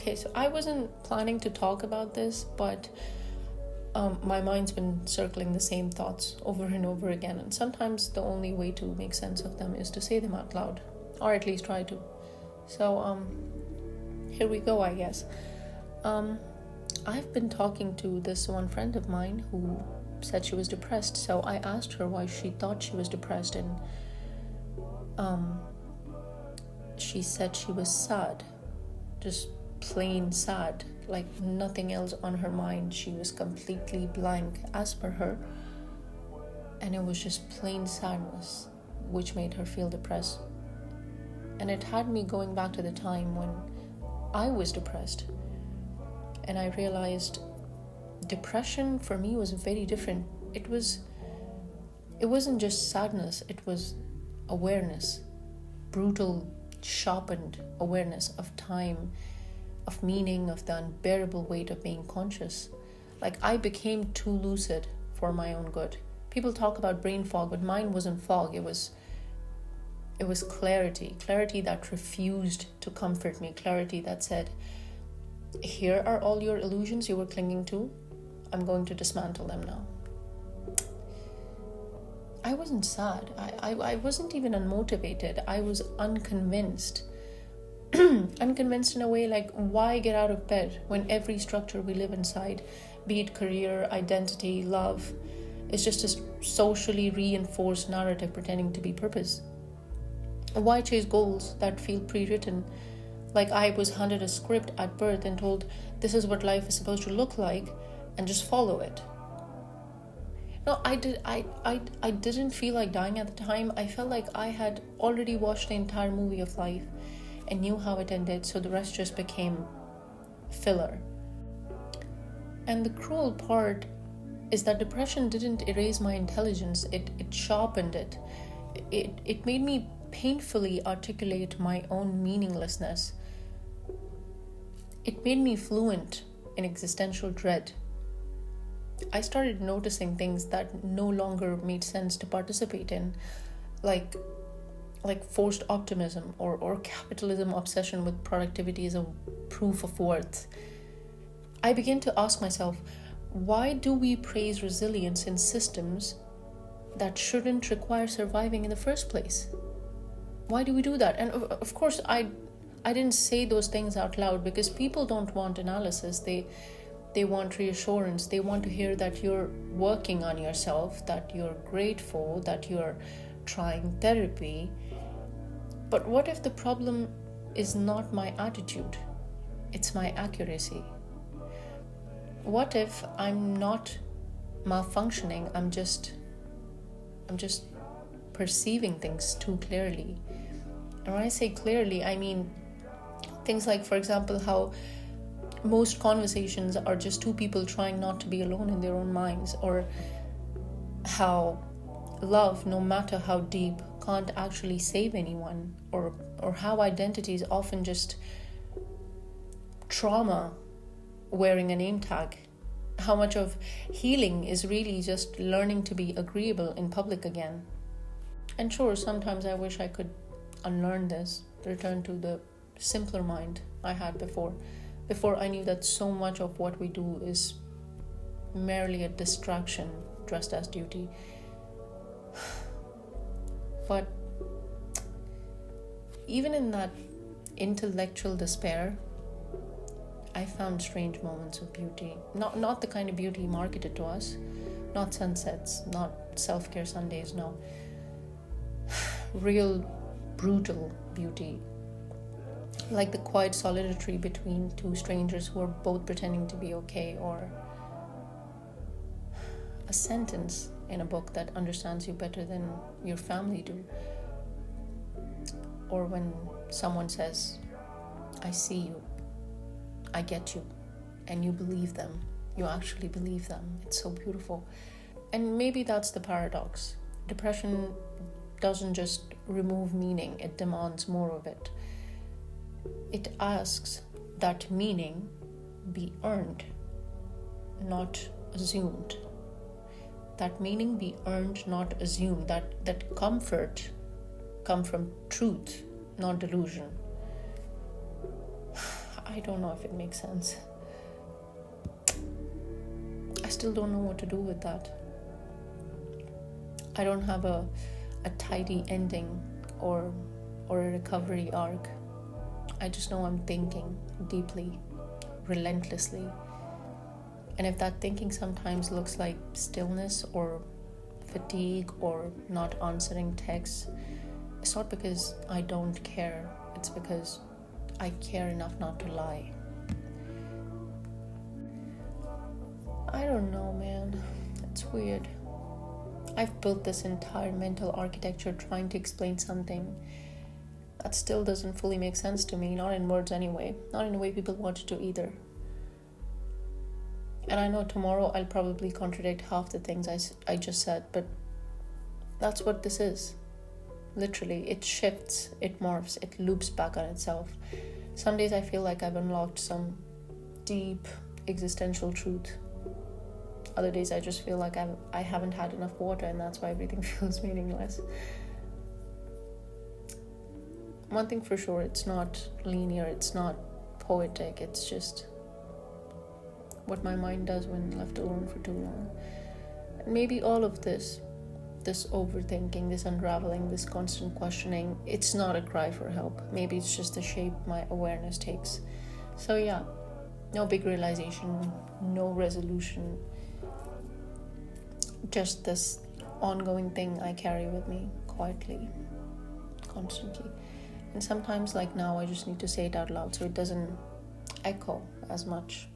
Okay, so I wasn't planning to talk about this, but my mind's been circling the same thoughts over and over again, and sometimes the only way to make sense of them is to say them out loud, or at least try to. So, here we go, I guess. I've been talking to this one friend of mine who said she was depressed, so I asked her why she thought she was depressed, and she said she was sad, just plain sad, like nothing else on her mind. She was completely blank as per her, and it was just plain sadness which made her feel depressed. And it had me going back to the time when I was depressed, and I realized depression for me was very different. It wasn't just sadness, it was awareness, brutal, sharpened awareness of time, of meaning, of the unbearable weight of being conscious. Like, I became too lucid for my own good. People talk about brain fog, but mine wasn't fog. It was clarity that refused to comfort me, clarity that said, here are all your illusions you were clinging to. I'm going to dismantle them now. I wasn't sad. I wasn't even unmotivated. I was unconvinced. Unconvinced in a way, like, why get out of bed when every structure we live inside, be it career, identity, love, is just a socially reinforced narrative pretending to be purpose? Why chase goals that feel pre-written? Like I was handed a script at birth and told this is what life is supposed to look like, and just follow it. No, I didn't feel like dying at the time. I felt like I had already watched the entire movie of life and knew how it ended, so the rest just became filler. And the cruel part is that depression didn't erase my intelligence, it sharpened it. It made me painfully articulate my own meaninglessness. It made me fluent in existential dread. I started noticing things that no longer made sense to participate in, like forced optimism or capitalism obsession with productivity as a proof of worth. I began to ask myself, why do we praise resilience in systems that shouldn't require surviving in the first place? Why do we do that? And of course, I didn't say those things out loud because people don't want analysis. They want reassurance. They want to hear that you're working on yourself, that you're grateful, that you're trying therapy. But what if the problem is not my attitude? It's my accuracy. What if I'm not malfunctioning? I'm just perceiving things too clearly. And when I say clearly, I mean things like, for example, how most conversations are just two people trying not to be alone in their own minds, or how love, no matter how deep, can't actually save anyone, or how identity is often just trauma wearing a name tag. How much of healing is really just learning to be agreeable in public again. And sure, sometimes I wish I could unlearn this, return to the simpler mind I had before I knew that so much of what we do is merely a distraction dressed as duty. But even in that intellectual despair, I found strange moments of beauty. Not the kind of beauty marketed to us, not sunsets, not self-care Sundays, no. Real brutal beauty. Like the quiet solidarity between two strangers who are both pretending to be okay, or a sentence in a book that understands you better than your family do. Or when someone says, I see you, I get you, and you believe them. You actually believe them. It's so beautiful. And maybe that's the paradox. Depression doesn't just remove meaning, it demands more of it. It asks that meaning be earned, not assumed. That meaning be earned, not assumed. That comfort come from truth, not delusion. I don't know if it makes sense. I still don't know what to do with that. I don't have a tidy ending or a recovery arc. I just know I'm thinking deeply, relentlessly. And if that thinking sometimes looks like stillness or fatigue or not answering texts, it's not because I don't care. It's because I care enough not to lie. I don't know, man. It's weird. I've built this entire mental architecture trying to explain something that still doesn't fully make sense to me, not in words anyway, not in the way people want it to either. And I know tomorrow I'll probably contradict half the things I just said, but that's what this is. Literally, it shifts, it morphs, it loops back on itself. Some days I feel like I've unlocked some deep existential truth. Other days I just feel like I haven't had enough water, and that's why everything feels meaningless. One thing for sure, it's not linear, it's not poetic, it's just what my mind does when left alone for too long. And maybe all of this overthinking, this unraveling, this constant questioning, it's not a cry for help. Maybe it's just the shape my awareness takes. So yeah, no big realization, no resolution, just this ongoing thing I carry with me quietly, constantly. And sometimes, like now, I just need to say it out loud so it doesn't echo as much.